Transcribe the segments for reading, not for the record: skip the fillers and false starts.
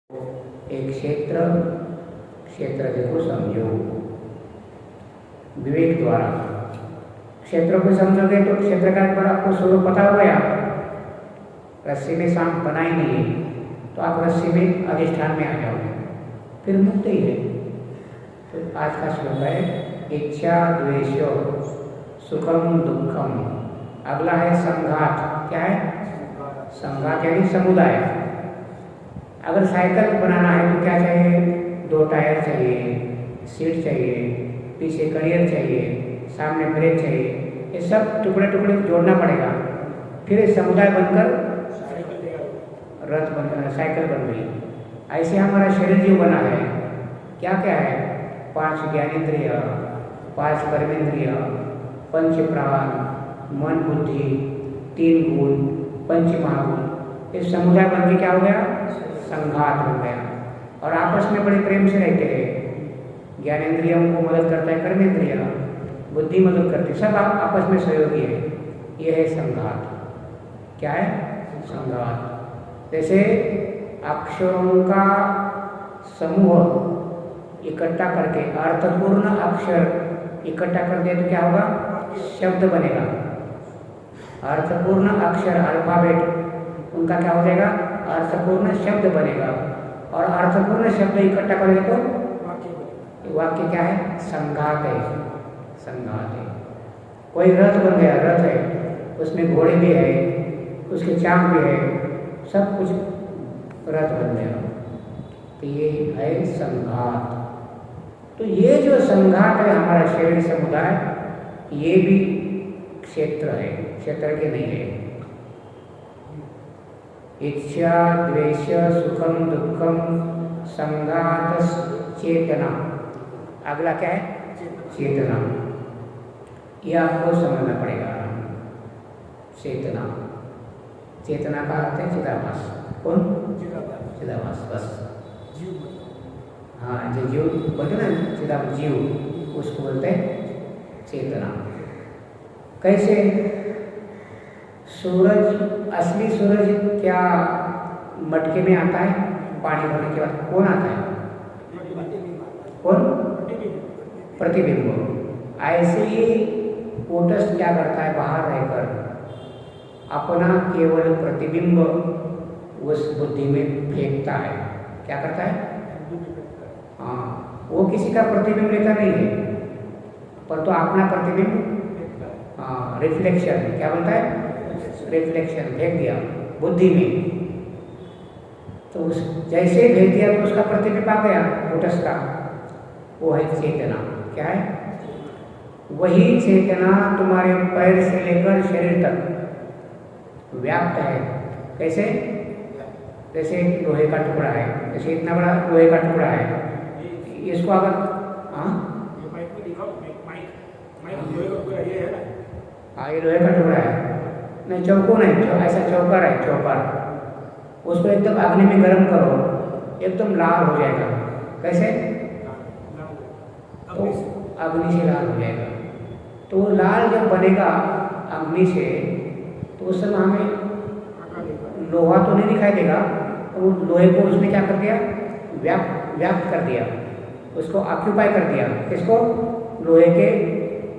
एक क्षेत्र देखो समझो विवेक द्वारा। क्षेत्र को समझोगे तो क्षेत्र का एक बार आपको स्वरूप पता हो गया, रस्सी में सांप बना ही नहीं है तो आप रस्सी में अधिष्ठान में आ जाओगे, फिर मुक्त ही है। तो आज का श्लोक है इच्छा द्वेषो सुखम दुखम। अगला है संघात। क्या है? संघात यानी समुदाय। अगर साइकिल बनाना है तो क्या चाहिए? 2 टायर चाहिए, सीट चाहिए, पीछे करियर चाहिए, सामने ब्रेक चाहिए। ये सब टुकड़े टुकड़े जोड़ना पड़ेगा, फिर ये समुदाय बनकर रथ बन साइकिल बन गई। ऐसे हमारा शरीर जो बना है, क्या क्या है? 5 ज्ञानेंद्रिय, 5 कर्मेंद्रिय, 5 प्राण, मन बुद्धि, 3 गुण, 5 महागुण। इस समुदाय बन के क्या हो गया? संघात हो गया। और आपस में बड़े प्रेम से रहते हैं। ज्ञानेंद्रियों को मदद करता है कर्मेंद्रिय, बुद्धि मदद करती है, सब आपस में सहयोगी है। यह है संघात। क्या है? संघात। जैसे अक्षरों का समूह इकट्ठा करके अर्थपूर्ण अक्षर इकट्ठा कर दे तो क्या होगा? शब्द बनेगा। अर्थपूर्ण अक्षर अल्फाबेट, उनका क्या हो जाएगा? अर्थपूर्ण शब्द बनेगा। और अर्थपूर्ण शब्द इकट्ठा करेंगे तो वाक्य क्या है? संघात है। संघात है। कोई रथ बन गया, रथ है, उसमें घोड़े भी है, उसके चाक भी है, सब कुछ रथ बन गया। तो ये है संघात। तो ये जो संघात है हमारा शरीर समुदाय, ये भी क्षेत्र है, क्षेत्र के नहीं है। इच्छा द्वेष सुखम दुखम संघात चेतना। अगला क्या है? चेतना। यह आपको समझना पड़ेगा। चेतना, चेतना का अर्थ है चिदाभास। कौन? चिदाभास। बस हाँ, जो जीव बोलते ना, चिदाभास जीव, उसको बोलते हैं चेतना। कैसे? सूरज, असली सूरज क्या मटके में आता है? पानी भरने के बाद कौन आता है? कौन? प्रतिबिंब। ऐसे ही कूटस्थ क्या करता है? बाहर रहकर अपना केवल प्रतिबिंब उस बुद्धि में फेंकता है। क्या करता है? हाँ, वो किसी का प्रतिबिंब लेता नहीं है, पर तो अपना प्रतिबिंब, हाँ, रिफ्लेक्शन, क्या बोलता है? रिफ्लेक्शन फेंक दिया बुद्धि में। तो उस जैसे ही भेज दिया तो उसका प्रतिबिंब आ गया कूटस्थ का, वो है चेतना। क्या है? वही चेतना तुम्हारे पैर से लेकर शरीर तक व्याप्त है। कैसे? जैसे लोहे का टुकड़ा है, जैसे इतना बड़ा लोहे का टुकड़ा है, इसको अगर हाँ, ये लोहे का टुकड़ा है, नहीं चौकोर है, ऐसा चौकर है, चौकर। उसको एकदम अग्नि में गर्म करो, एकदम लाल हो जाएगा। कैसे? तो अग्नि से लाल हो जाएगा। तो वो लाल जब बनेगा अग्नि से, तो उस समय हमें लोहा तो नहीं दिखाई देगा, तो वो लोहे को उसने क्या कर दिया? व्याप्त कर दिया, उसको ऑक्यूपाई कर दिया। किसको? लोहे के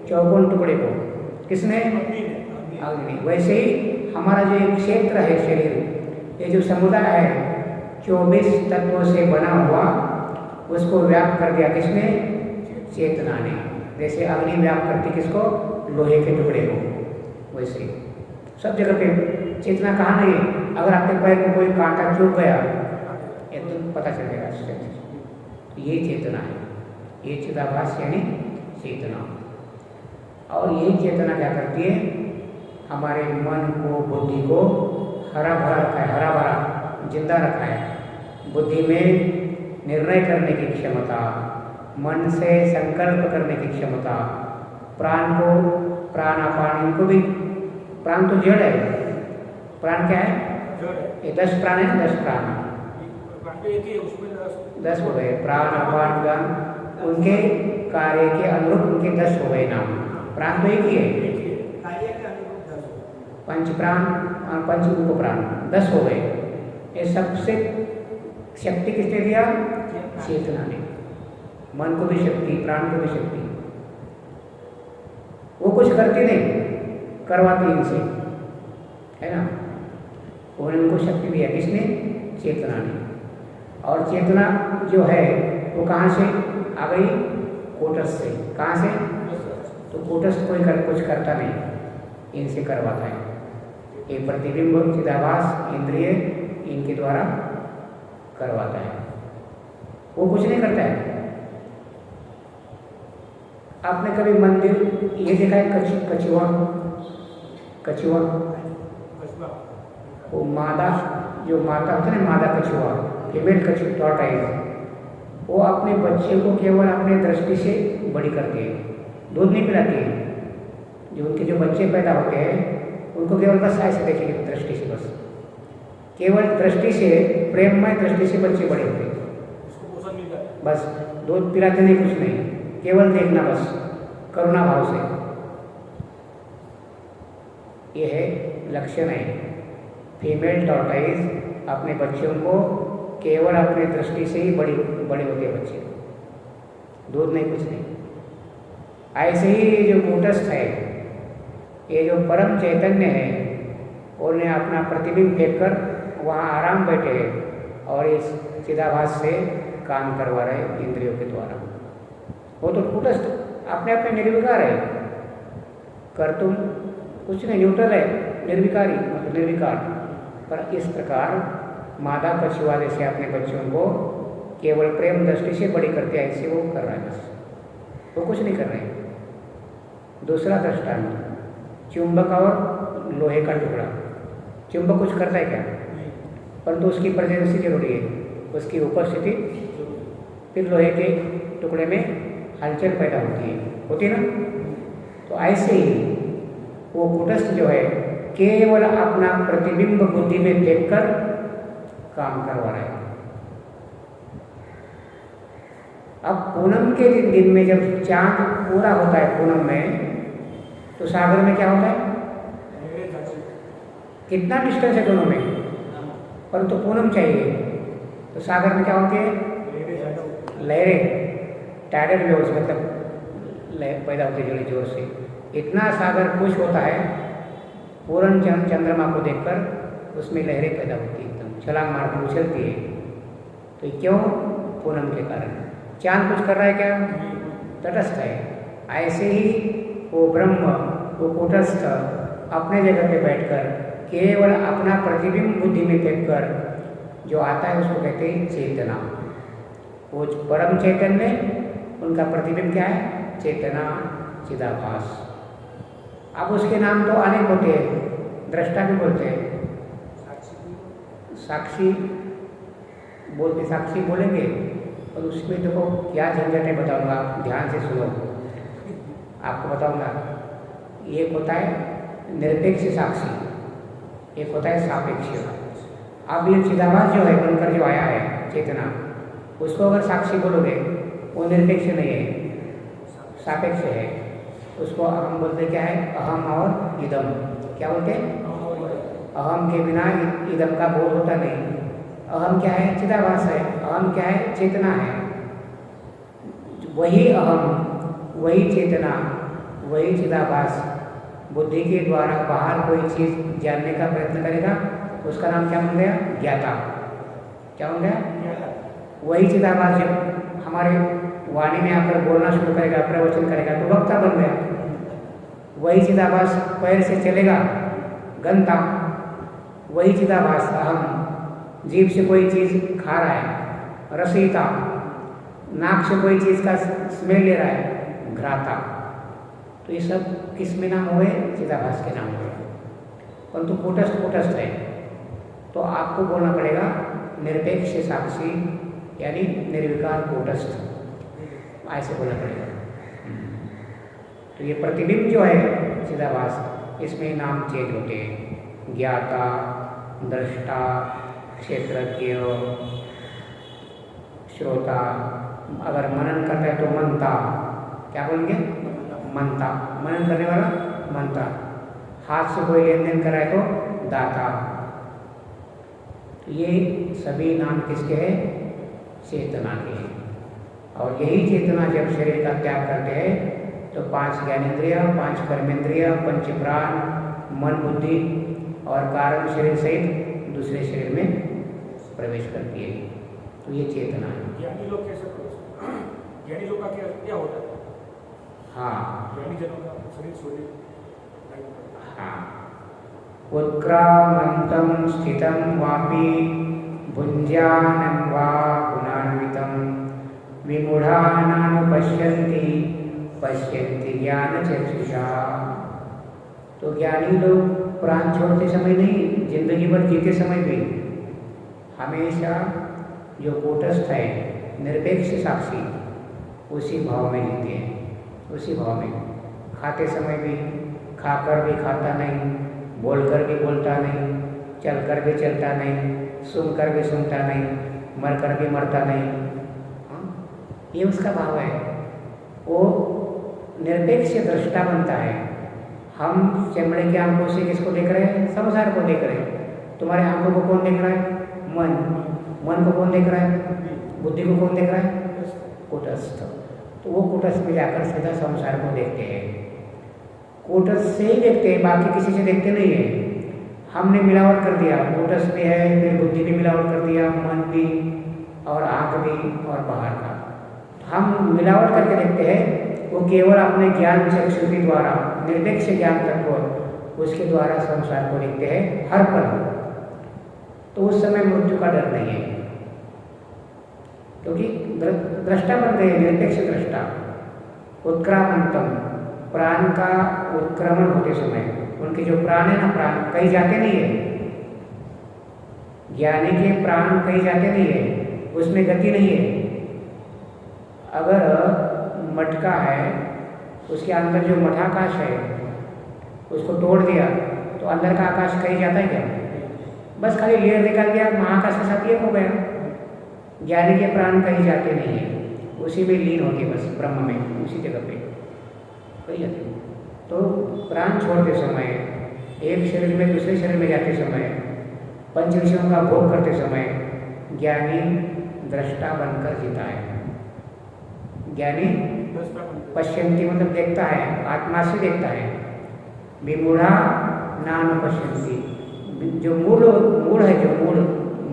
चौकोर टुकड़े को। किसने? अग्नि। वैसे ही हमारा जो एक क्षेत्र है शरीर, ये जो समुदाय है 24 तत्वों से बना हुआ, उसको व्याप्त कर दिया किसने? चेतना ने। जैसे अग्नि व्याप्त करती किसको? लोहे के टुकड़े को। वैसे ही सब जगह पे चेतना कहाँ नहीं है? अगर आपके पैर को कोई कांटा चुभ गया एकदम पता चल जाएगा। ये चेतना है, ये चिदाभास यानी चेतना। और ये चेतना क्या करती है? हमारे मन को, बुद्धि को हरा भरा रखा है, हरा भरा जिंदा रखा है। बुद्धि में निर्णय करने की क्षमता, मन से संकल्प करने की क्षमता, प्राण को, प्राण अपान, इनको भी, प्राण तो जड़ है। प्राण क्या है? ये 10 प्राण है, 10 प्राण, 10 हो गए। प्राण अपान व्यान, उनके कार्य के अनुरूप उनके 10 हो गए नाम। प्राण तो एक ही है। पंच प्राण, पंच प्राण 10 हो गए। ये सबसे शक्ति किसने दिया? चेतना ने। मन को भी शक्ति, प्राण को भी शक्ति। वो कुछ करती नहीं, करवाती इनसे, है ना। उन्होंने उनको शक्ति दिया, किसने? चेतना ने। और चेतना जो है वो कहाँ से आ गई? कूटस्थ से। कहाँ से? तो कूटस्थ कोई कुछ करता नहीं, इनसे करवाता है। ये प्रतिबिंब चिदाभास इंद्रिय इनके द्वारा करवाता है, वो कुछ नहीं करता है। आपने कभी मंदिर ये देखा है? कछुआ, कछुआ वो मादा, जो माता होता है ना, मादा कछुआ, फीमेल कछुआ टॉर्टोइज, वो अपने बच्चे को केवल अपने दृष्टि से बड़ी करती है, दूध नहीं पिलाती है। जो उनके जो बच्चे पैदा होते हैं उनको केवल बस ऐसे देखेंगे दृष्टि से, बस केवल दृष्टि से, प्रेममय दृष्टि से बच्चे बड़े होते हैं। बस दूध पिलाते नहीं, कुछ नहीं, केवल देखना बस, करुणा भाव से। ये है लक्षण है, फीमेल टॉर्टोइज अपने बच्चों को केवल अपने दृष्टि से ही बड़े होते हैं बच्चे, दूध नहीं, कुछ नहीं। ऐसे ही ये जो कूटस्थ है, ये जो परम चैतन्य है, उन्हें अपना प्रतिबिंब देखकर वहाँ आराम बैठे हैं और इस चिदाभास से काम करवा रहे इंद्रियों के द्वारा। वो तो कूटस्थ अपने अपने निर्विकार है, कर तुम कुछ नहीं, न्यूट्रल है, निर्विकारी मतलब निर्विकार। पर इस प्रकार मादा कछुआ जैसे अपने बच्चों को केवल प्रेम दृष्टि से बड़ी करते हैं, ऐसे वो कर रहा है, बस वो कुछ नहीं कर रहे। दूसरा दृष्टांत, चुंबक और लोहे का टुकड़ा। चुंबक कुछ करता है क्या? परंतु उसकी प्रेजेंस जरूरी है, उसकी उपस्थिति, फिर लोहे के टुकड़े में हलचल पैदा होती है ना। तो ऐसे ही वो कूटस्थ जो है केवल अपना प्रतिबिंब बुद्धि में देखकर काम करवा रहा है। अब पूनम के दिन में जब चांद पूरा होता है पूनम में, तो सागर में क्या होता है? कितना डिस्टेंस है दोनों में, परंतु पूनम चाहिए, तो सागर में क्या होती है? लहरें, टाइडल वेव्स, मतलब लहर पैदा होती है जोर से। इतना सागर खुश होता है पूर्ण चंद्रमा को देखकर, उसमें लहरें पैदा होती है, एकदम छलांग मारती उछलती है। तो क्यों? पूनम के कारण। चांद कुछ कर रहा है क्या? तटस्थ है। ऐसे ही वो ब्रह्म, वो कूटस्थ अपने जगह पे बैठकर केवल अपना प्रतिबिंब बुद्धि में देखकर जो आता है उसको कहते हैं चेतना। वो परम चैतन्य, उनका प्रतिबिंब क्या है? चेतना, चिदाभास। अब उसके नाम तो अनेक होते हैं, दृष्टा भी बोलते हैं, साक्षी बोलते, साक्षी बोलेंगे। और उसमें देखो क्या झंझट है बताऊंगा, आप ध्यान से सुनो, आपको बताऊंगा। एक होता है निरपेक्ष साक्षी, एक होता है सापेक्ष। अब ये चिदाभास जो है बनकर जो आया है चेतना, उसको अगर साक्षी बोलोगे वो निरपेक्ष नहीं है, सापेक्ष है। उसको हम बोलते क्या है? अहम और इदम। क्या बोलते हैं? अहम के बिना इदम का बोध होता नहीं। अहम क्या है? चिदाभास है। अहम क्या है? चेतना है। वही अहम, वही चेतना, वही चिदाभास बुद्धि के द्वारा बाहर कोई चीज़ जानने का प्रयत्न करेगा, उसका नाम क्या बन गया? ज्ञाता। क्या बन गया? वही चिदाभास जब हमारे वाणी में आकर बोलना शुरू करेगा, प्रवचन करेगा, तो वक्ता बन गया। वही चिदाभास पैर से चलेगा, गंता। वही चिदाभास अहम जीभ से कोई चीज़ खा रहा है, रसयिता। नाक से कोई चीज़ का स्मेल ले रहा है, घ्राता। तो ये सब किस में नाम हुए? चिदाभास के नाम हुए। परंतु कूटस्थ है, तो आपको बोलना पड़ेगा निरपेक्ष साक्षी, यानी निर्विकार कूटस्थ, ऐसे बोलना पड़ेगा। तो ये प्रतिबिंब जो है चिदाभास, इसमें नाम चेंज होते हैं, ज्ञाता, दृष्टा, क्षेत्रज्ञ, श्रोता। अगर मनन करता है तो मनता। क्या बोलेंगे? मनता। मनन करने वाला मनता। हाथ से कोई लेन देन कर रहा है तो दाता। तो ये सभी नाम किसके हैं? चेतना के हैं। और यही चेतना जब शरीर का त्याग करते हैं तो 5 ज्ञानेंद्रिय, 5 कर्मेंद्रिय, पंच प्राण, मन, बुद्धि और कारण शरीर सहित दूसरे शरीर में प्रवेश करती है। तो ये चेतना है। ज्ञानी लोग कैसे प्रवेश? ज्ञानी लोग का क्या होता है? हाँ, ज्ञानी जनों का शरीर छोड़े। हाँ, उत्क्रामंतम स्थितम वापि भुंजानं वा पुनान्वितं विमूढ़ानानुपश्यन्ति पश्यन्ति ज्ञानचक्षुषा। तो ज्ञानी लोग प्राण छोड़ते समय नहीं, जिंदगी भर जीते समय भी हमेशा जो कूटस्थ है, निरपेक्ष साक्षी, उसी भाव में जीते हैं। उसी भाव में खाते समय भी खाकर भी खाता नहीं, बोलकर भी बोलता नहीं, चलकर भी चलता नहीं, सुनकर भी सुनता नहीं, मरकर भी मरता नहीं। ये उसका भाव है। वो निरपेक्ष दृष्टा बनता है। हम चमड़े की आंखों से किसको देख रहे हैं? संसार को देख रहे हैं। तुम्हारे आंखों को कौन देख रहा है? मन को कौन देख रहा है? बुद्धि को कौन देख रहा है? कूटस्थ। तो वो कूटस्थ में जाकर सीधा संसार को देखते हैं। कूटस्थ से ही देखते हैं, बाकी किसी से देखते नहीं है। हमने मिलावट कर दिया, कूटस्थ भी है, फिर बुद्धि भी मिलावट कर दिया, मन भी और आँख भी और बाहर का। हम मिलावट करके देखते हैं। वो केवल अपने ज्ञान चक्षु के द्वारा, निरपेक्ष ज्ञान तत्व, उसके द्वारा संसार को देखते हैं हर पल। तो उस समय मृत्यु का डर नहीं है, क्योंकि दृष्टा बन गए, निरपेक्ष दृष्टा। उत्क्रामंतम, प्राण का उत्क्रमण होते समय उनके जो प्राण है ना, प्राण कहीं जाते नहीं है। ज्ञानी के प्राण कहीं जाते नहीं है, उसमें गति नहीं है। अगर मटका है, उसके अंदर जो मठाकाश है उसको तोड़ दिया तो अंदर का आकाश कहीं जाता है क्या? बस खाली लेयर निकाल दिया, महाकाश के साथ एक हो गया। ज्ञानी के प्राण कहीं जाते नहीं है, उसी में लीन होते बस ब्रह्म में, उसी जगह पे कहीं जाते नहीं। तो प्राण छोड़ते समय, एक शरीर में दूसरे शरीर में जाते समय, पंच विषयों का भोग करते समय ज्ञानी दृष्टा बनकर जीता है। ज्ञानी पश्यंती मतलब देखता है, आत्मा से देखता है। विमूढ़ा नान पश्यंती, जो मूढ़ है, जो मूढ़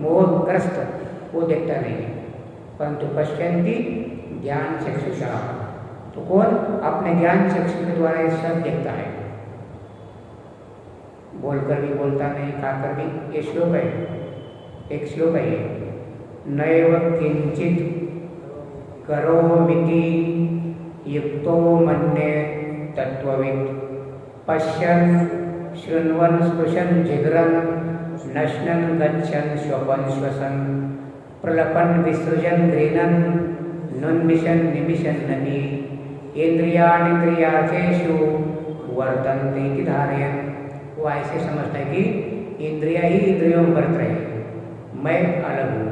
मोहग्रस्त, वो देखता नहीं है। परंतु पश्यंती ज्ञान चक्षुषा, तो कौन? अपने ज्ञान चक्षु के द्वारा ये सब देखता है। बोलकर भी बोलता नहीं, खाकर भी। ये श्लोक है, एक श्लोक है ये। नैव किंचित करोमिति युक्तो मन्ये तत्त्ववित् पश्यन् शृण्वन् स्पृशन् जिघ्रन् नश्नन् गच्छन् श्वपन् श्वसन् प्रलपन् विसृजन् गृह्णन् नुन्मिषन् निमिषन् ननि इंद्रियाणींद्रियार्थेषु वर्तन्ते इति धारयन्। वो ऐसे समझता है कि इंद्रिया ही इंद्रियों में वर्त रहे, मैं अलग हूँ।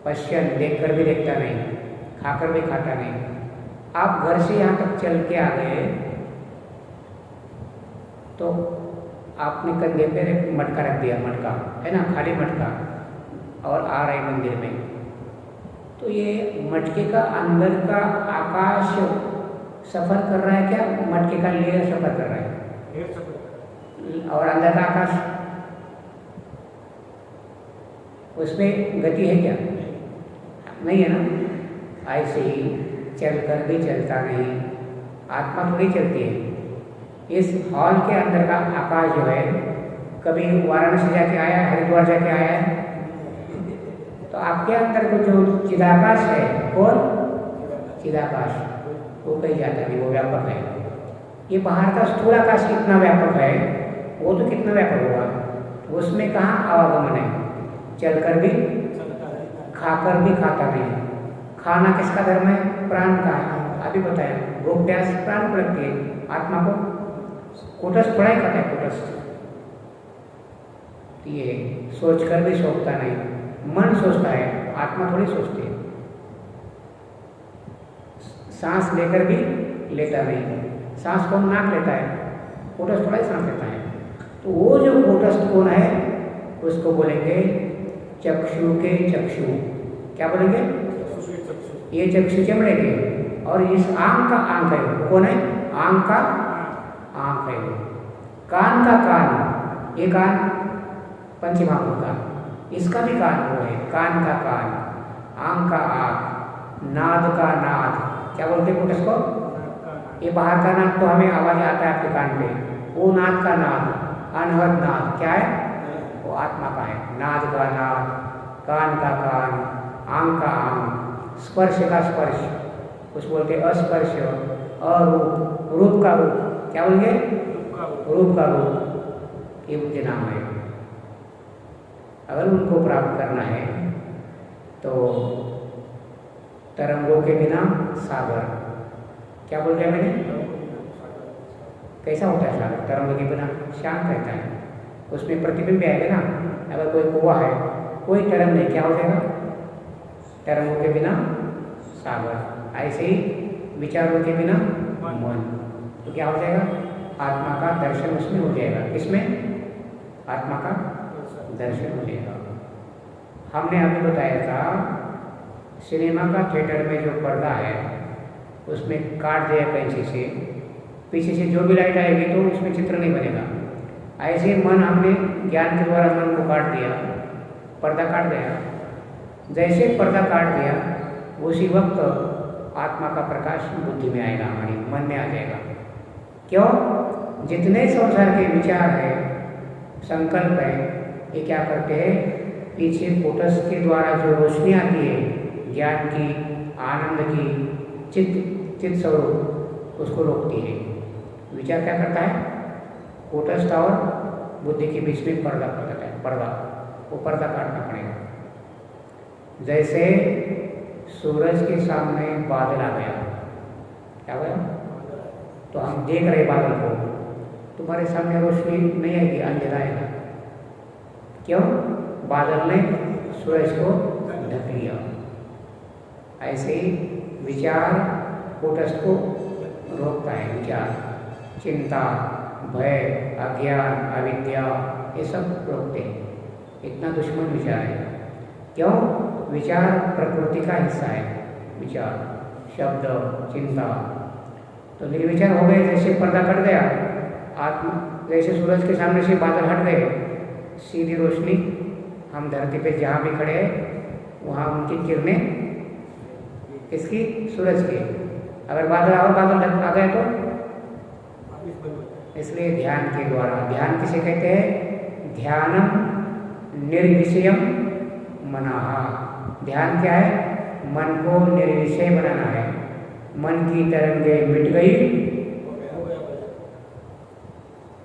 पश्यन, देखकर भी देखता नहीं, खाकर भी खाता नहीं। आप घर से यहाँ तक चल के आ गए तो आपने कंधे पे एक मटका रख दिया, मटका है ना, खाली मटका, और आ रहे मंदिर में। तो ये मटके का अंदर का आकाश सफर कर रहा है क्या? मटके का लेयर सफर कर रहा है, और अंदर का आकाश, उसमें गति है क्या? नहीं है ना। ऐसे ही चलकर भी चलता नहीं, आत्मा थोड़ी चलती है। इस हॉल के अंदर का आकाश जो है, कभी वाराणसी जाके आया, हरिद्वार जाके आया है, तो आपके अंदर को जो चिदाकाश है, कौन? चिदाकाश, वो कहीं जाता नहीं, वो व्यापक है। ये बाहर का स्थूल आकाश कितना व्यापक है, वो तो कितना व्यापक होगा। उसमें कहाँ आवागमन है? चलकर भी, खाकर भी खाता नहीं। खाना किसका धर्म है? प्राण का है। अभी बताया, भूख प्यास प्राण को लगती है, आत्मा को कूटस्थ थोड़ा ही खाता है, कूटस्थ। ये सोचकर भी सोचता नहीं, मन सोचता है, आत्मा थोड़ी सोचती है। सांस लेकर भी लेता नहीं, सांस कौन? नाक लेता है, कूटस्थ थोड़ा ही सांस लेता है। तो वो जो कूटस्थ कौन है, उसको बोलेंगे चक्षु के चक्षु। क्या बोलेंगे? ये चक्षु चमड़े के, और इस आंख का आंख है वो कौन है? आंख का आंख है वो। कान का कान, ये कान पंचमहाभूत का, इसका भी कान वो है, कान का कान। आंख का आंख, नाद का नाद, क्या बोलते हैं कुछ इसको? ये बाहर का नाद तो हमें आवाज आता है आपके कान पे, वो नाद का नाद, अनहद नाद क्या है? वो आत्मा का है। नाद का नाद, कान का कान, आंख का आंख, स्पर्श का स्पर्श, कुछ बोलते अस्पर्श, अरूप, रूप का रूप, क्या बोलेंगे? रूप का रूप, ये उनके नाम है। अगर उनको प्राप्त करना है तो तरंगों के बिना सागर, क्या बोल रहे हैं मैंने? कैसा होता है सागर? तरंगों के बिना शांत रहता है, उसमें प्रतिबिंब आएगा ना। अगर कोई कुआं है, कोई तरंग नहीं, क्या हो जाएगा? तरंगों के बिना सागर। ऐसे ही विचारों के बिना मन, तो क्या हो जाएगा? आत्मा का दर्शन उसमें हो जाएगा। किसमें? आत्मा का दर्शन हो जाएगा। हमने अभी बताया था सिनेमा का थिएटर में जो पर्दा है उसमें काट दिया कैंची से, पीछे से जो भी लाइट आएगी तो उसमें चित्र नहीं बनेगा। ऐसे मन हमने ज्ञान के द्वारा मन को काट दिया, पर्दा काट गया। जैसे पर्दा काट दिया उसी वक्त आत्मा का प्रकाश बुद्धि में आएगा, हमारी मन में आ जाएगा। क्यों? जितने संसार के विचार है, संकल्प है, ये क्या करते हैं? पीछे फोटस के द्वारा जो रोशनी आती है ज्ञान की, आनंद की, चित्त स्वरूप, उसको रोकती है। विचार क्या करता है? फोटस्थ और बुद्धि के बीच में पर्दा कर देता है, पर्दा, वो पर्दा काटना पड़ेगा। जैसे सूरज के सामने बादल आ गया, क्या गया? तो हम देख रहे बादल को, तुम्हारे सामने रोशनी नहीं आएगी, अंधेरा आएगा। क्यों? बादल ने सूरज को ढक लिया। ऐसे ही विचार कूटस्थ को रोकता है। विचार, चिंता, भय, अज्ञान, अविद्या, ये सब रोकते हैं। इतना दुश्मन विचार है। क्यों? विचार प्रकृति का हिस्सा है। विचार, शब्द, चिंता, तो निर्विचार हो गए। जैसे पर्दा कट गया, आत्मा, जैसे सूरज के सामने से बादल हट गए, सीधी रोशनी, हम धरती पे जहाँ भी खड़े हैं वहाँ उनकी किरणें, किसकी? सूरज की। अगर बादल और बादल आ गए तो इसलिए ध्यान के द्वारा, ध्यान किसे कहते हैं? ध्यानम निर्विषयम मनः। ध्यान क्या है? मन को निर्विषय बनाना है। मन की तरंगे मिट गई,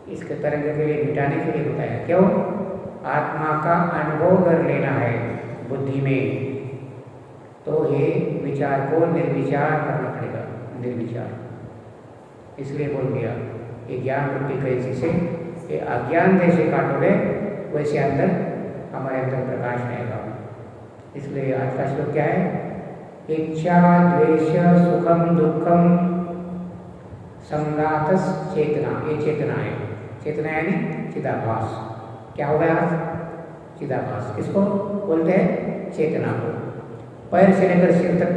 इसके तरंगे के लिए, मिटाने के लिए बताया। क्यों? आत्मा का अनुभव कर लेना है बुद्धि में, तो ये विचार को निर्विचार करना पड़ेगा। निर्विचार इसलिए बोल दिया, ये ज्ञान बुद्धि कैसी से, ये अज्ञान जैसे काटोगे वैसे अंदर, हमारे अंदर प्रकाश आएगा। इसलिए आज का श्लोक क्या है? इच्छा, द्वेष, सुखम, दुखम, संगातस चेतना। ये चेतना है। चेतना यानी चिदाभास। क्या हो गया? चिदाभास किसको बोलते हैं? चेतना को। पैर से लेकर सिर तक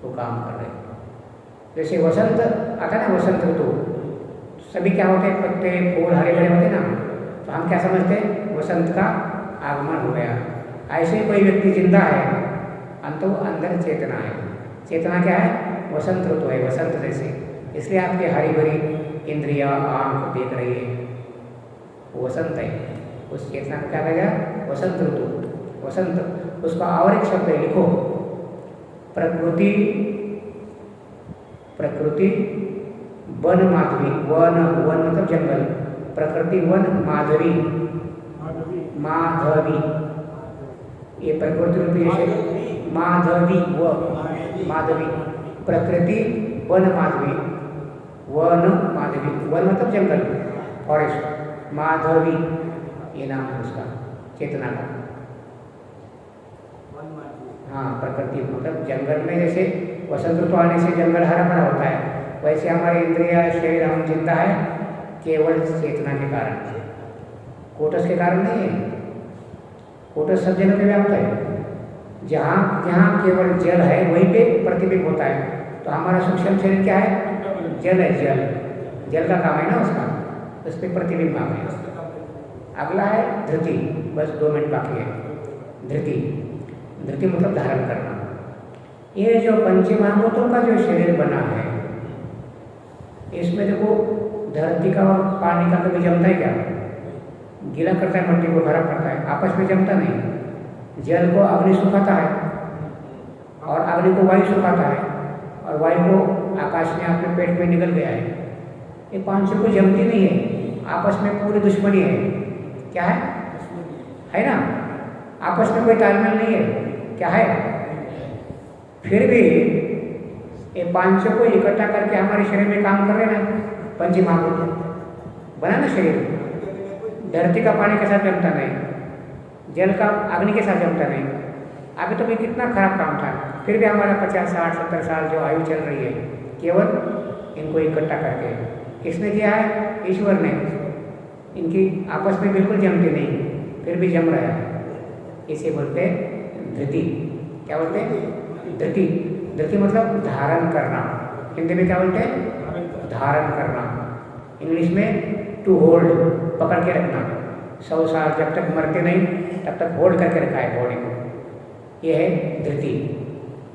वो काम कर रहे हैं। जैसे वसंत आता है ना, वसंत ऋतु, सभी क्या होते हैं? पत्ते, फूल हरे भरे होते हैं ना, तो हम क्या समझते हैं? वसंत का आगमन हो गया। ऐसे ही कोई व्यक्ति जिंदा है, अंतो अंदर चेतना है। चेतना क्या है? वसंत ऋतु है, वसंत जैसे। इसलिए आपकी हरी भरी इंद्रिया, आंख देख रही है, वो वसंत है। उस चेतना को क्या कहेगा? वसंत ऋतु, वसंत। उसका और एक शब्द है, लिखो, प्रकृति। प्रकृति वन माधवी, वन, वन मतलब जंगल, प्रकृति वन माधवी, माधवी, ये प्रकृति रूपी जैसे माधवी, व माधवी, प्रकृति one Madhavi, one Madhavi, one मतलब जंगल, फॉरेस्ट, माधवी, ये नाम है उसका, चेतना का। हाँ, प्रकृति मतलब जंगल में, जैसे वसंत ऋतु आने से जंगल हरा भरा होता है, वैसे हमारे इंद्रिया, शरीर, हम जिंदा है केवल चेतना के कारण। कोटस के कारण नहीं है। कोटस सब जगह पे व्याप्त है। जहाँ जहाँ केवल जल है वहीं पे प्रतिबिंब होता है। तो हमारा सूक्ष्म शरीर क्या है? जल है। जल जल का काम है ना उसका, उस पर प्रतिबिंब आ गया। अगला है धृति। बस 2 मिनट बाकी है। धृति, धृति मतलब धारण करना। ये जो पंचमहाभूतों का जो शरीर बना है, इसमें देखो धरती का और पानी का कभी जमता है क्या? गीला करता है, मट्टी को खराब करता है, आपस में जमता नहीं। जल को अग्नि सुखाता है और अग्नि को वायु सुखाता है और वायु को आकाश में अपने पेट में निकल गया है। ये पांचों को जमती नहीं है, आपस में पूरी दुश्मनी है। क्या है ना? आपस में कोई तालमेल नहीं है। क्या है? फिर भी ये पांचों को इकट्ठा करके हमारे शरीर में काम कर रहे हैं। पंचमहाभूत बना ना शरीर। धरती का पानी के साथ जमता नहीं, जल का अग्नि के साथ जमता नहीं। अभी तो भी कितना खराब काम था, फिर भी हमारा 50, 60, 70 साल जो आयु चल रही है, केवल इनको इकट्ठा करके। किसने किया है? ईश्वर ने। इनकी आपस में बिल्कुल जमती नहीं, फिर भी जम रहा है। इसे बोलते धृति। क्या बोलते हैं? धृति। धृति मतलब धारण करना। हिंदी में क्या बोलते हैं? धारण करना। इंग्लिश में टू होल्ड, पकड़ के रखना। 100 साल जब तक मरते नहीं तब तक होल्ड करके रखा है बॉडी को। यह है धृति।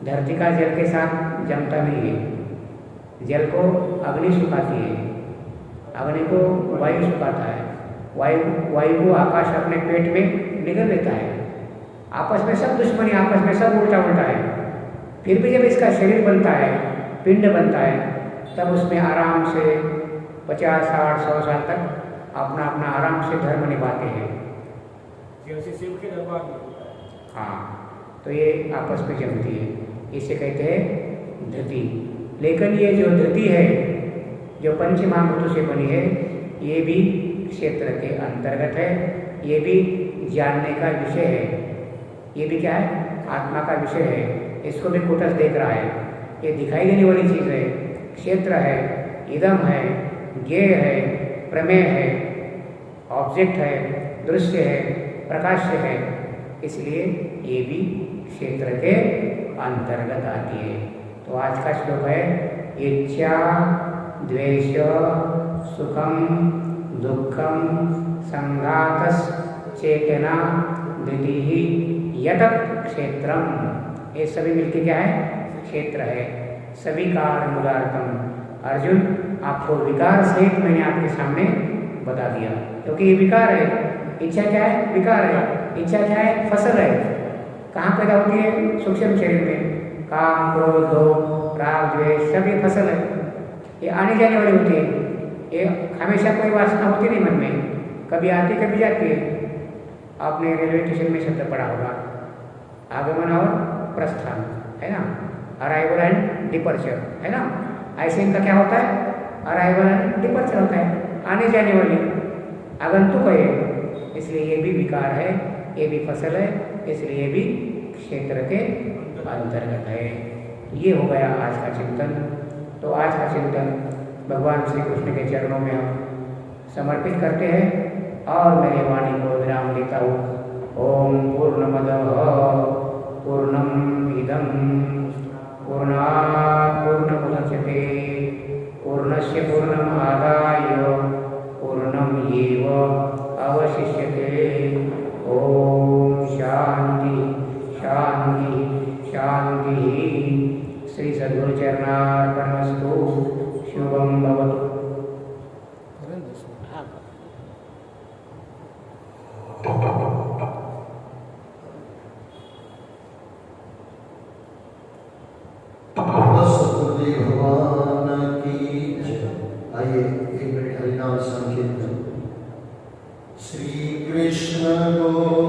धरती का जल के साथ जमता नहीं है। जल को अग्नि सुखाती है, अग्नि को वायु सुखाता है, वायु को आकाश अपने पेट में निगल लेता है। आपस में सब दुश्मनी, आपस में सब उल्टा उल्टा है। फिर भी जब इसका शरीर बनता है, पिंड बनता है, तब उसमें आराम से 50, 60, 100 साल तक अपना अपना आराम से धर्म निभाते हैं। जैसे शिव के दरबार में होता है। हाँ, तो ये आपस में जमती है, इसे कहते हैं धृति। लेकिन ये जो धृति है, जो पंचमहाभूतों से बनी है, ये भी क्षेत्र के अंतर्गत है। ये भी जानने का विषय है। ये भी क्या है? आत्मा का विषय है। इसको भी कुटस देख रहा है। ये दिखाई देने वाली चीज़ है। क्षेत्र है, इदम है, ज्ञेय है, प्रमेय है, ऑब्जेक्ट है, दृश्य है, प्रकाश्य है। इसलिए ये भी क्षेत्र के अंतर्गत आती है। तो आज का श्लोक है इच्छा द्वेष सुखम दुखम संघातस चेतना धृति यत क्षेत्रम। ये सभी मिलके क्या है? क्षेत्र है। सविकार मूलार्थम। अर्जुन, आपको विकार सहित मैंने आपके सामने बता दिया, क्योंकि ये विकार है। इच्छा क्या है? विकार है। इच्छा क्या है? फसल है। कहाँ पैदा होती है? सूक्ष्म शरीर में। काम, क्रोध, लोभ, राग, द्वेष, सब ये फसल है। ये आने जाने वाली होती है। ये हमेशा कोई वासना होती नहीं मन में, कभी आती कभी जाती है। आपने रेलवे स्टेशन में शब्द पढ़ा होगा, आगमन और प्रस्थान, है ना? अराइवल एंड डिपर्चर, है ना? ऐसे इनका क्या होता है? अराइवल एंड डिपर्चर होता है, आने जाने वाली, आगंतुक है। इसलिए ये भी विकार है, ये भी फसल है, इसलिए ये भी क्षेत्र के अंतर्गत है। ये हो गया आज का चिंतन। तो आज का चिंतन भगवान श्री कृष्ण के चरणों में हम समर्पित करते हैं और मेरी वाणी को विराम देता हूँ। ओम पूर्णमदः पूर्णमिदं पूर्णात् पूर्णमुदच्यते पूर्णस्य पूर्णमादाय पूर्णमेव अवशिष्यते। ओम शांति शांति शांति। श्री सद्गुरु चरणार्पणमस्तु। शुभम भवतु। सतगुरुदेव भगवान की जय। आइए 1 मिनट हरिनाम संकीर्तन। श्री कृष्ण गो